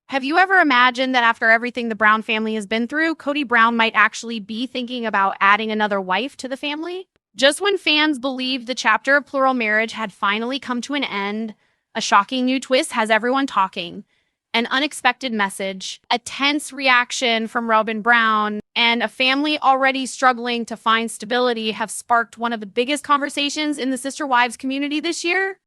Have you ever imagined that after everything the Brown family has been through, Kody Brown might actually be thinking about adding another wife to the family? Just when fans believed the chapter of plural marriage had finally come to an end, a shocking new twist has everyone talking. An unexpected message, a tense reaction from Robyn Brown, and a family already struggling to find stability have sparked one of the biggest conversations in the sister wives community this year.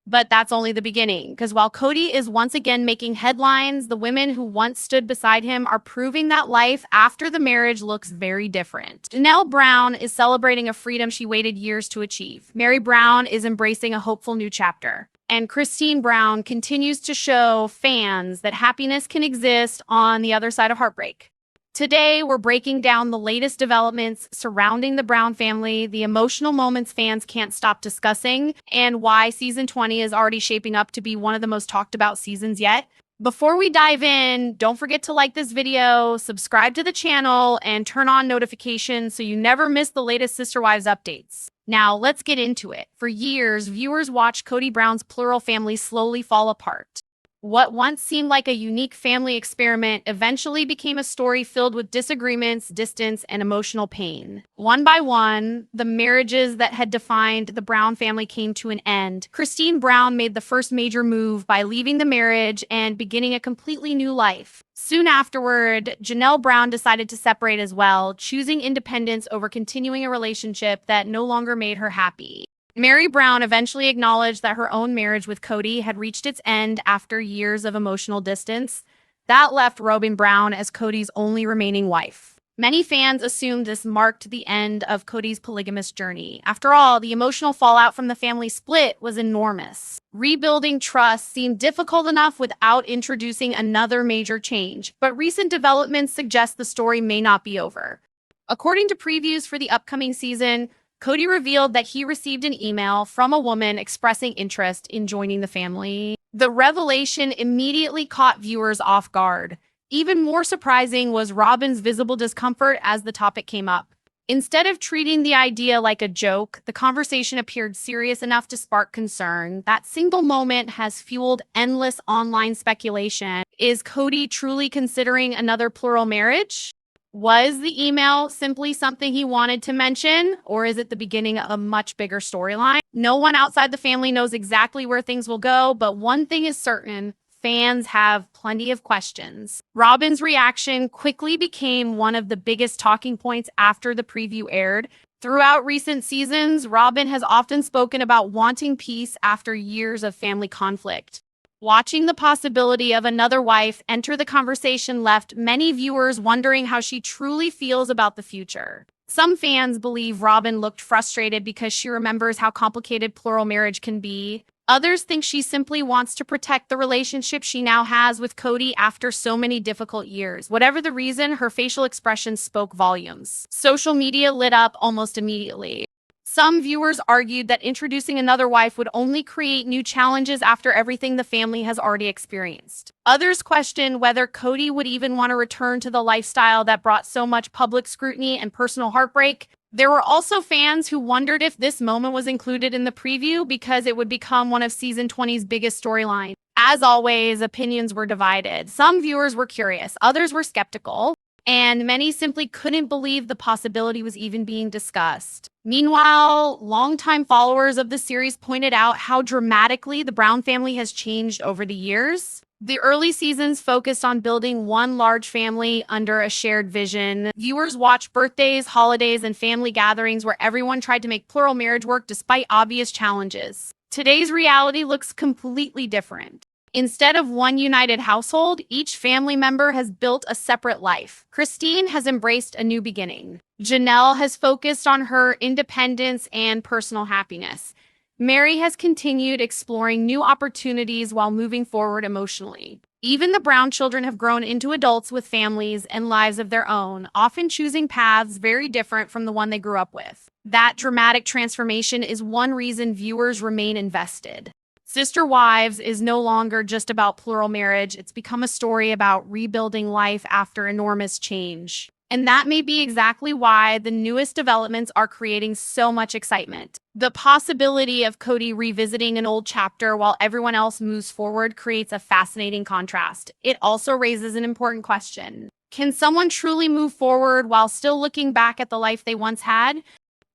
But that's only the beginning, because while Kody is once again making headlines, the women who once stood beside him are proving that life after the marriage looks very different. Janelle Brown is celebrating a freedom she waited years to achieve. Meri Brown is embracing a hopeful new chapter. And Kody Brown continues to show fans that happiness can exist on the other side of heartbreak. Today, we're breaking down the latest developments surrounding the Brown family, the emotional moments fans can't stop discussing, and why season 20 is already shaping up to be one of the most talked about seasons yet. Before we dive in, don't forget to like this video, subscribe to the channel, and turn on notifications so you never miss the latest Sister Wives updates. Now, let's get into it. For years, viewers watched Kody Brown's plural family slowly fall apart. What once seemed like a unique family experiment eventually became a story filled with disagreements, distance, and emotional pain. One by one, the marriages that had defined the Brown family came to an end. Kody Brown made the first major move by leaving the marriage and beginning a completely new life. Soon afterward, Janelle Brown decided to separate as well, choosing independence over continuing a relationship that no longer made her happy. Meri Brown eventually acknowledged that her own marriage with Kody had reached its end after years of emotional distance. That left Robyn Brown as Kody's only remaining wife. Many fans assumed this marked the end of Kody's polygamous journey. After all, the emotional fallout from the family split was enormous. Rebuilding trust seemed difficult enough without introducing another major change, but recent developments suggest the story may not be over. According to previews for the upcoming season, Kody revealed that he received an email from a woman expressing interest in joining the family. The revelation immediately caught viewers off guard. Even more surprising was Robyn's visible discomfort as the topic came up. Instead of treating the idea like a joke, the conversation appeared serious enough to spark concern. That single moment has fueled endless online speculation. Is Kody truly considering another plural marriage? Was the email simply something he wanted to mention, or is it the beginning of a much bigger storyline? No one outside the family knows exactly where things will go, but one thing is certain, fans have plenty of questions. Robyn's reaction quickly became one of the biggest talking points after the preview aired. Throughout recent seasons, Robyn has often spoken about wanting peace after years of family conflict. Watching the possibility of another wife enter the conversation left many viewers wondering how she truly feels about the future. Some fans believe Robyn looked frustrated because she remembers how complicated plural marriage can be. Others think she simply wants to protect the relationship she now has with Kody after so many difficult years. Whatever the reason, her facial expressions spoke volumes. Social media lit up almost immediately. Some viewers argued that introducing another wife would only create new challenges after everything the family has already experienced. Others questioned whether Kody would even want to return to the lifestyle that brought so much public scrutiny and personal heartbreak. There were also fans who wondered if this moment was included in the preview because it would become one of season 20's biggest storylines. As always, opinions were divided. Some viewers were curious, others were skeptical, and many simply couldn't believe the possibility was even being discussed. Meanwhile, longtime followers of the series pointed out how dramatically the Brown family has changed over the years. The early seasons focused on building one large family under a shared vision. Viewers watched birthdays, holidays, and family gatherings where everyone tried to make plural marriage work despite obvious challenges. Today's reality looks completely different. Instead of one united household, each family member has built a separate life. Kody has embraced a new beginning. Janelle has focused on her independence and personal happiness. Meri has continued exploring new opportunities while moving forward emotionally. Even the Brown children have grown into adults with families and lives of their own, often choosing paths very different from the one they grew up with. That dramatic transformation is one reason viewers remain invested. Sister Wives is no longer just about plural marriage. It's become a story about rebuilding life after enormous change. And that may be exactly why the newest developments are creating so much excitement. The possibility of Kody revisiting an old chapter while everyone else moves forward creates a fascinating contrast. It also raises an important question. Can someone truly move forward while still looking back at the life they once had?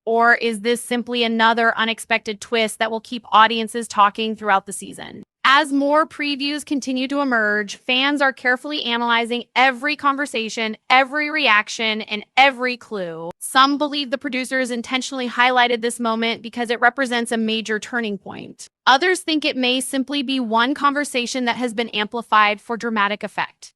Or is this simply another unexpected twist that will keep audiences talking throughout the season? As more previews continue to emerge, fans are carefully analyzing every conversation, every reaction, and every clue. Some believe the producers intentionally highlighted this moment because it represents a major turning point. Others think it may simply be one conversation that has been amplified for dramatic effect.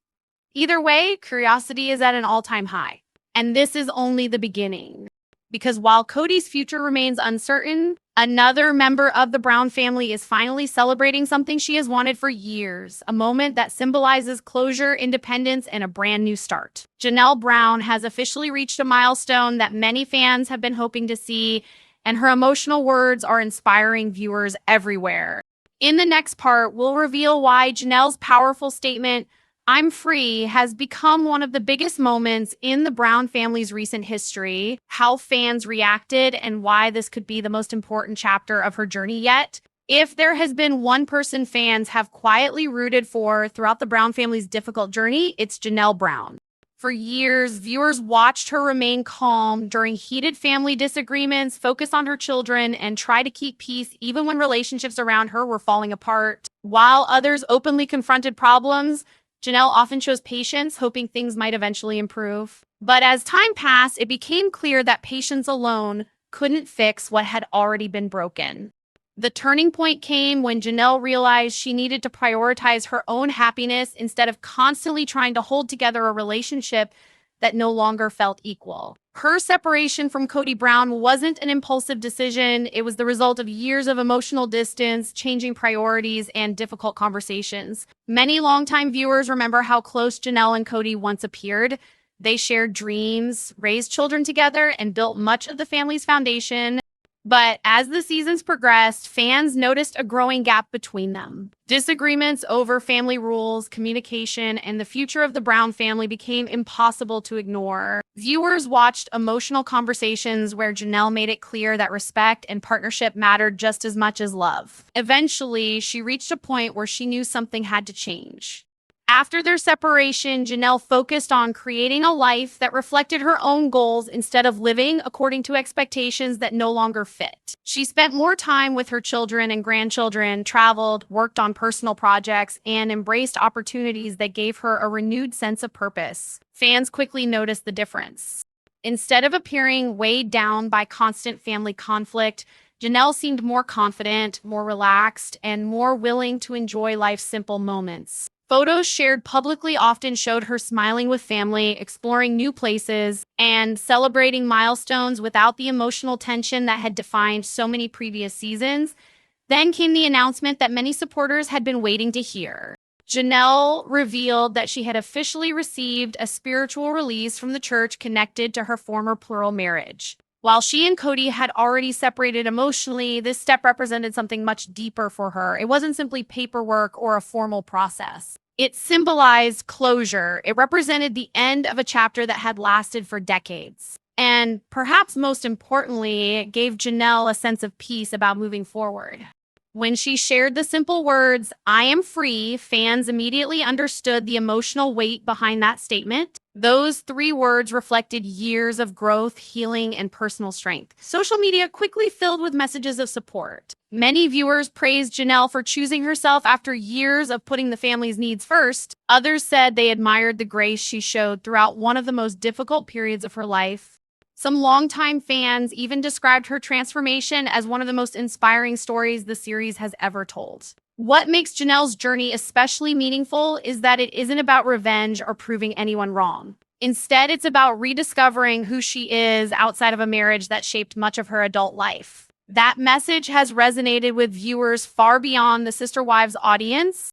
Either way, curiosity is at an all-time high. And this is only the beginning. Because while Kody's future remains uncertain, another member of the Brown family is finally celebrating something she has wanted for years, a moment that symbolizes closure, independence, and a brand new start. Janelle Brown has officially reached a milestone that many fans have been hoping to see, and her emotional words are inspiring viewers everywhere. In the next part, we'll reveal why Janelle's powerful statement, "I'm free," has become one of the biggest moments in the Brown family's recent history, how fans reacted, and why this could be the most important chapter of her journey yet. If there has been one person fans have quietly rooted for throughout the Brown family's difficult journey, it's Janelle Brown. For years, viewers watched her remain calm during heated family disagreements, focus on her children, and try to keep peace even when relationships around her were falling apart. While others openly confronted problems, Janelle often chose patience, hoping things might eventually improve. But as time passed, it became clear that patience alone couldn't fix what had already been broken. The turning point came when Janelle realized she needed to prioritize her own happiness instead of constantly trying to hold together a relationship that no longer felt equal. Her separation from Kody Brown wasn't an impulsive decision. It was the result of years of emotional distance, changing priorities, and difficult conversations. Many longtime viewers remember how close Janelle and Kody once appeared. They shared dreams, raised children together, and built much of the family's foundation. But as the seasons progressed, fans noticed a growing gap between them. Disagreements over family rules, communication, and the future of the Brown family became impossible to ignore. Viewers watched emotional conversations where Janelle made it clear that respect and partnership mattered just as much as love. Eventually, she reached a point where she knew something had to change. After their separation, Janelle focused on creating a life that reflected her own goals instead of living according to expectations that no longer fit. She spent more time with her children and grandchildren, traveled, worked on personal projects, and embraced opportunities that gave her a renewed sense of purpose. Fans quickly noticed the difference. Instead of appearing weighed down by constant family conflict, Janelle seemed more confident, more relaxed, and more willing to enjoy life's simple moments. Photos shared publicly often showed her smiling with family, exploring new places, and celebrating milestones without the emotional tension that had defined so many previous seasons. Then came the announcement that many supporters had been waiting to hear. Janelle revealed that she had officially received a spiritual release from the church connected to her former plural marriage. While she and Kody had already separated emotionally, this step represented something much deeper for her. It wasn't simply paperwork or a formal process. It symbolized closure. It represented the end of a chapter that had lasted for decades. And perhaps most importantly, it gave Janelle a sense of peace about moving forward. When she shared the simple words, "I am free," fans immediately understood the emotional weight behind that statement. Those 3 words reflected years of growth, healing, and personal strength. Social media quickly filled with messages of support. Many viewers praised Janelle for choosing herself after years of putting the family's needs first. Others said they admired the grace she showed throughout one of the most difficult periods of her life. Some longtime fans even described her transformation as one of the most inspiring stories the series has ever told. What makes Janelle's journey especially meaningful is that it isn't about revenge or proving anyone wrong. Instead, it's about rediscovering who she is outside of a marriage that shaped much of her adult life. That message has resonated with viewers far beyond the Sister Wives audience.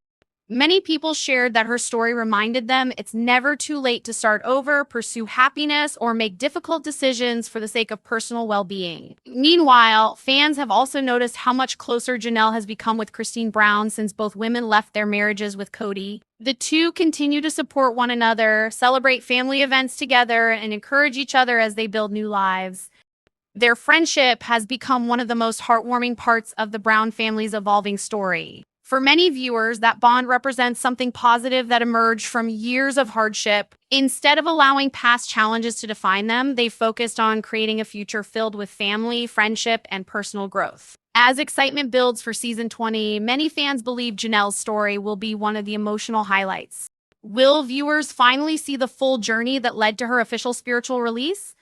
Many people shared that her story reminded them it's never too late to start over, pursue happiness, or make difficult decisions for the sake of personal well-being. Meanwhile, fans have also noticed how much closer Janelle has become with Kody Brown since both women left their marriages with Kody. The two continue to support one another, celebrate family events together, and encourage each other as they build new lives. Their friendship has become one of the most heartwarming parts of the Brown family's evolving story. For many viewers, that bond represents something positive that emerged from years of hardship. Instead of allowing past challenges to define them, they focused on creating a future filled with family, friendship, and personal growth. As excitement builds for season 20, many fans believe Janelle's story will be one of the emotional highlights. Will viewers finally see the full journey that led to her official spiritual release?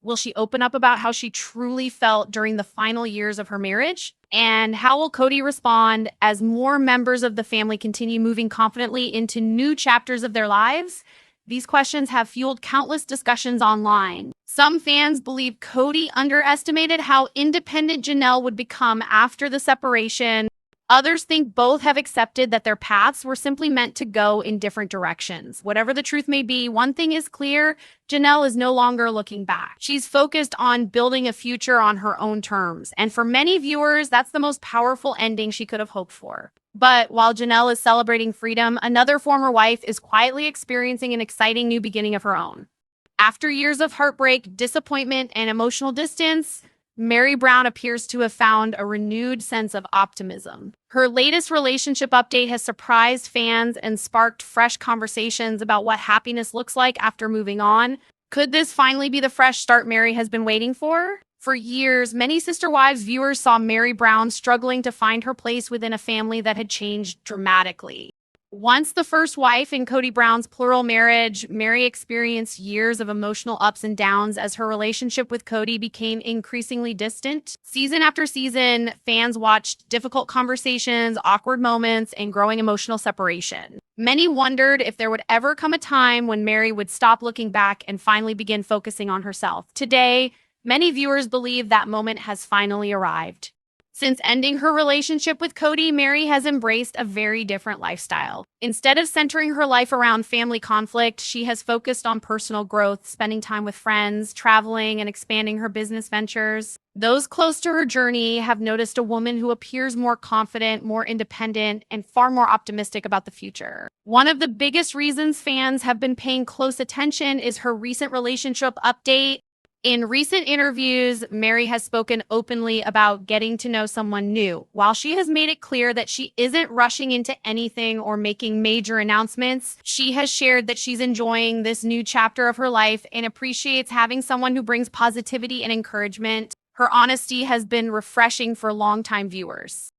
Will she open up about how she truly felt during the final years of her marriage? And how will Kody respond as more members of the family continue moving confidently into new chapters of their lives? These questions have fueled countless discussions online. Some fans believe Kody underestimated how independent Janelle would become after the separation. Others think both have accepted that their paths were simply meant to go in different directions. Whatever the truth may be, one thing is clear: Janelle is no longer looking back. She's focused on building a future on her own terms. And for many viewers, that's the most powerful ending she could have hoped for. But while Janelle is celebrating freedom, another former wife is quietly experiencing an exciting new beginning of her own. After years of heartbreak, disappointment, and emotional distance, Meri Brown appears to have found a renewed sense of optimism. Her latest relationship update has surprised fans and sparked fresh conversations about what happiness looks like after moving on. Could this finally be the fresh start Meri has been waiting for? For years, many Sister Wives viewers saw Meri Brown struggling to find her place within a family that had changed dramatically. Once the first wife in Kody Brown's plural marriage, Meri experienced years of emotional ups and downs as her relationship with Kody became increasingly distant. Season after season, fans watched difficult conversations, awkward moments, and growing emotional separation. Many wondered if there would ever come a time when Meri would stop looking back and finally begin focusing on herself. Today, many viewers believe that moment has finally arrived. Since ending her relationship with Kody, Meri has embraced a very different lifestyle. Instead of centering her life around family conflict, she has focused on personal growth, spending time with friends, traveling, and expanding her business ventures. Those close to her journey have noticed a woman who appears more confident, more independent, and far more optimistic about the future. One of the biggest reasons fans have been paying close attention is her recent relationship update. In recent interviews, Meri has spoken openly about getting to know someone new. While she has made it clear that she isn't rushing into anything or making major announcements, she has shared that she's enjoying this new chapter of her life and appreciates having someone who brings positivity and encouragement. Her honesty has been refreshing for longtime viewers.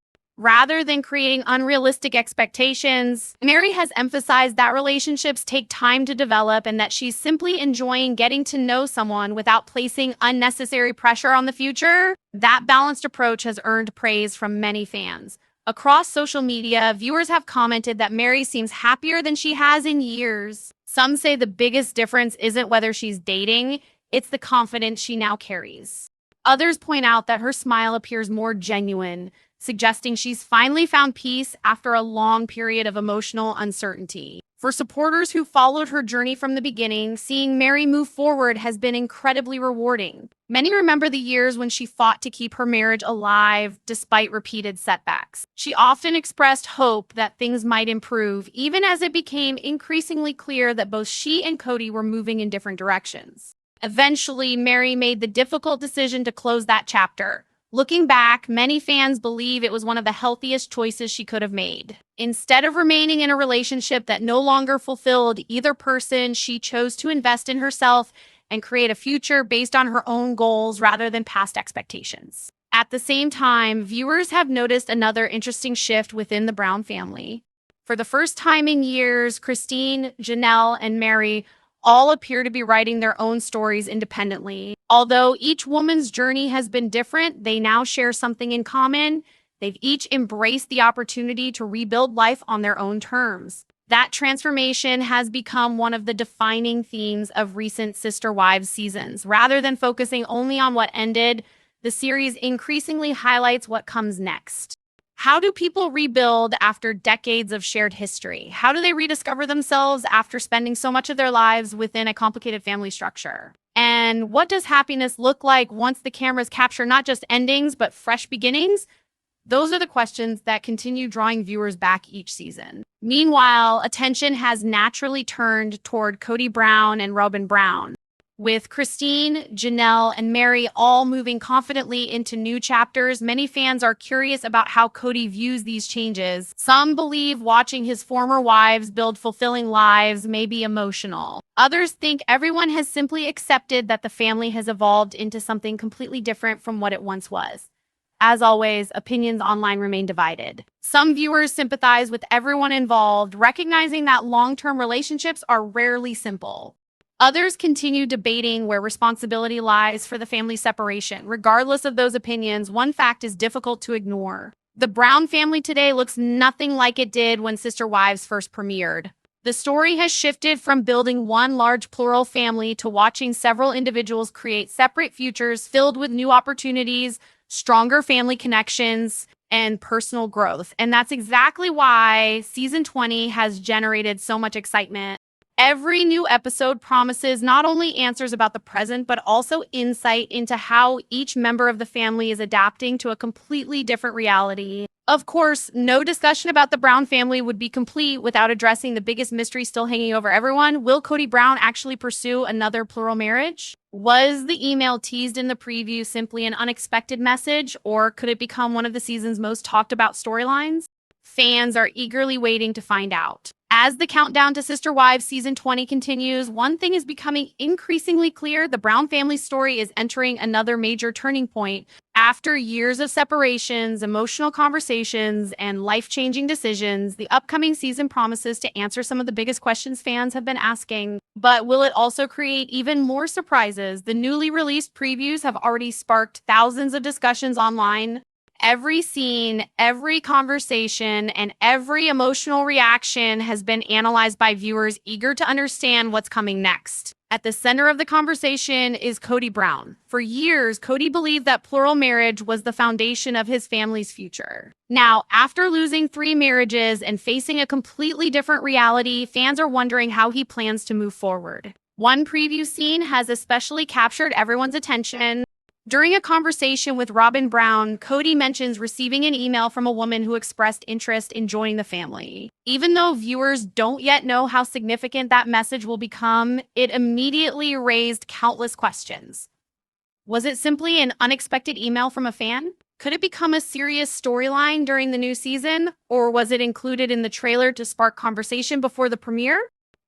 Rather than creating unrealistic expectations, Meri has emphasized that relationships take time to develop and that she's simply enjoying getting to know someone without placing unnecessary pressure on the future. That balanced approach has earned praise from many fans. Across social media, viewers have commented that Meri seems happier than she has in years. Some say the biggest difference isn't whether she's dating, it's the confidence she now carries. Others point out that her smile appears more genuine, suggesting she's finally found peace after a long period of emotional uncertainty. For supporters who followed her journey from the beginning, seeing Meri move forward has been incredibly rewarding. Many remember the years when she fought to keep her marriage alive despite repeated setbacks. She often expressed hope that things might improve, even as it became increasingly clear that both she and Kody were moving in different directions. Eventually, Meri made the difficult decision to close that chapter. Looking back, many fans believe it was one of the healthiest choices she could have made. Instead of remaining in a relationship that no longer fulfilled either person, she chose to invest in herself and create a future based on her own goals rather than past expectations. At the same time, viewers have noticed another interesting shift within the Brown family. For the first time in years, Kody, Janelle, and Meri all appear to be writing their own stories independently. Although each woman's journey has been different, they now share something in common. They've each embraced the opportunity to rebuild life on their own terms. That transformation has become one of the defining themes of recent Sister Wives seasons. Rather than focusing only on what ended, the series increasingly highlights what comes next. How do people rebuild after decades of shared history? How do they rediscover themselves after spending so much of their lives within a complicated family structure? And what does happiness look like once the cameras capture not just endings, but fresh beginnings? Those are the questions that continue drawing viewers back each season. Meanwhile, attention has naturally turned toward Kody Brown and Robyn Brown, with Christine, Janelle, and Meri all moving confidently into new chapters. Many fans are curious about how Kody views these changes. Some believe watching his former wives build fulfilling lives may be emotional. Others think everyone has simply accepted that the family has evolved into something completely different from what it once was. As always, opinions online remain divided. Some viewers sympathize with everyone involved, recognizing that long-term relationships are rarely simple. Others continue debating where responsibility lies for the family separation. Regardless of those opinions, one fact is difficult to ignore. The Brown family today looks nothing like it did when Sister Wives first premiered. The story has shifted from building one large plural family to watching several individuals create separate futures filled with new opportunities, stronger family connections, and personal growth. And that's exactly why season 20 has generated so much excitement. Every new episode promises not only answers about the present, but also insight into how each member of the family is adapting to a completely different reality. Of course, no discussion about the Brown family would be complete without addressing the biggest mystery still hanging over everyone. Will Kody Brown actually pursue another plural marriage? Was the email teased in the preview simply an unexpected message, or could it become one of the season's most talked about storylines? Fans are eagerly waiting to find out. As the countdown to Sister Wives season 20 continues, one thing is becoming increasingly clear: the Brown family's story is entering another major turning point. After years of separations, emotional conversations, and life-changing decisions, the upcoming season promises to answer some of the biggest questions fans have been asking. But will it also create even more surprises? The newly released previews have already sparked thousands of discussions online. Every scene, every conversation, and every emotional reaction has been analyzed by viewers eager to understand what's coming next. At the center of the conversation is Kody Brown. For years, Kody believed that plural marriage was the foundation of his family's future. Now, after losing 3 marriages and facing a completely different reality, fans are wondering how he plans to move forward. One preview scene has especially captured everyone's attention. During a conversation with Robyn Brown, Kody mentions receiving an email from a woman who expressed interest in joining the family. Even though viewers don't yet know how significant that message will become, it immediately raised countless questions. Was it simply an unexpected email from a fan? Could it become a serious storyline during the new season? Or was it included in the trailer to spark conversation before the premiere?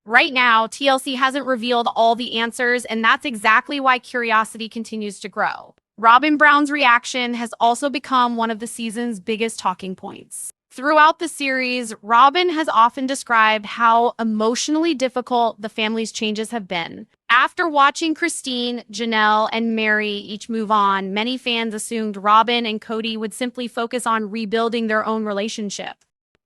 Right now, TLC hasn't revealed all the answers, and that's exactly why curiosity continues to grow. Robyn Brown's reaction has also become one of the season's biggest talking points. Throughout the series, Robyn has often described how emotionally difficult the family's changes have been. After watching Christine, Janelle, and Meri each move on, many fans assumed Robyn and Kody would simply focus on rebuilding their own relationship.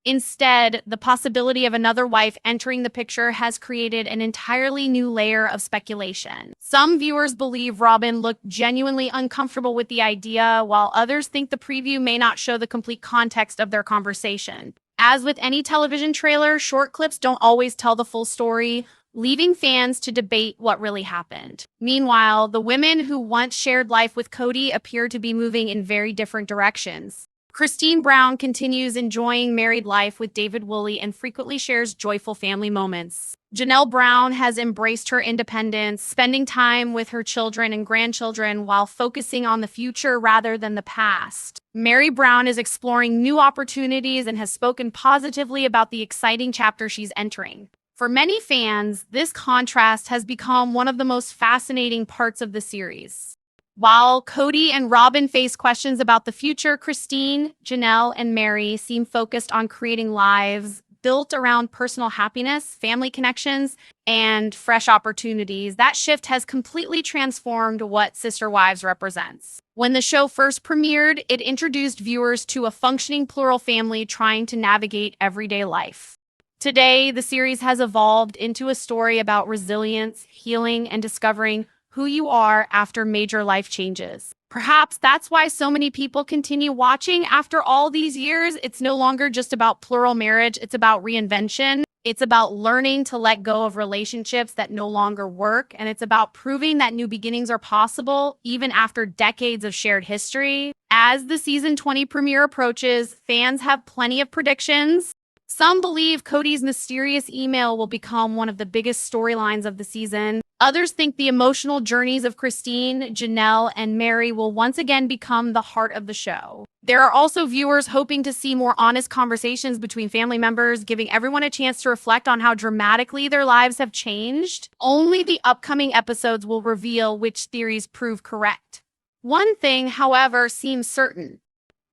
Instead, the possibility of another wife entering the picture has created an entirely new layer of speculation. Some viewers believe Robyn looked genuinely uncomfortable with the idea, while others think the preview may not show the complete context of their conversation. As with any television trailer, short clips don't always tell the full story, leaving fans to debate what really happened. Meanwhile, the women who once shared life with Kody appear to be moving in very different directions. Christine Brown continues enjoying married life with David Woolley and frequently shares joyful family moments. Janelle Brown has embraced her independence, spending time with her children and grandchildren while focusing on the future rather than the past. Meri Brown is exploring new opportunities and has spoken positively about the exciting chapter she's entering. For many fans, this contrast has become one of the most fascinating parts of the series. While Kody and Robyn face questions about the future, Christine, Janelle, and Meri seem focused on creating lives built around personal happiness, family connections, and fresh opportunities. That shift has completely transformed what Sister Wives represents. When the show first premiered, it introduced viewers to a functioning plural family trying to navigate everyday life. Today, the series has evolved into a story about resilience, healing, and discovering who you are after major life changes. Perhaps that's why so many people continue watching after all these years. It's no longer just about plural marriage, it's about reinvention. It's about learning to let go of relationships that no longer work. And it's about proving that new beginnings are possible, even after decades of shared history. As the season 20 premiere approaches, fans have plenty of predictions. Some believe Kody's mysterious email will become one of the biggest storylines of the season. Others think the emotional journeys of Christine, Janelle, and Meri will once again become the heart of the show. There are also viewers hoping to see more honest conversations between family members, giving everyone a chance to reflect on how dramatically their lives have changed. Only the upcoming episodes will reveal which theories prove correct. One thing, however, seems certain.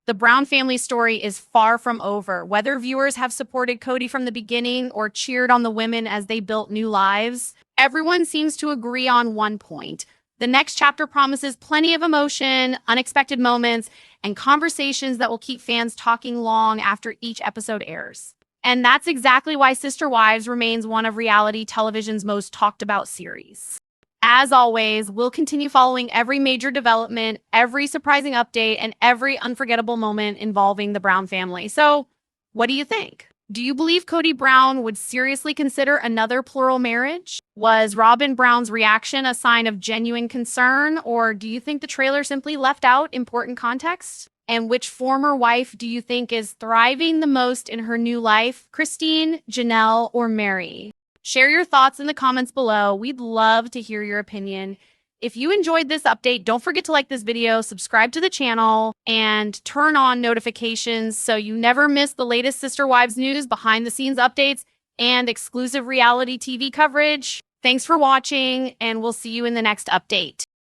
The Brown family story is far from over. Whether viewers have supported Kody from the beginning or cheered on the women as they built new lives, everyone seems to agree on one point. The next chapter promises plenty of emotion, unexpected moments, and conversations that will keep fans talking long after each episode airs. And that's exactly why Sister Wives remains one of reality television's most talked about series. As always, we'll continue following every major development, every surprising update, and every unforgettable moment involving the Brown family. So, what do you think? Do you believe Kody Brown would seriously consider another plural marriage? Was Robyn Brown's reaction a sign of genuine concern, or do you think the trailer simply left out important context? And which former wife do you think is thriving the most in her new life? Christine, Janelle, or Meri? Share your thoughts in the comments below. We'd love to hear your opinion. If you enjoyed this update, don't forget to like this video, subscribe to the channel, and turn on notifications so you never miss the latest Sister Wives news, behind the scenes updates, and exclusive reality TV coverage. Thanks for watching, and we'll see you in the next update.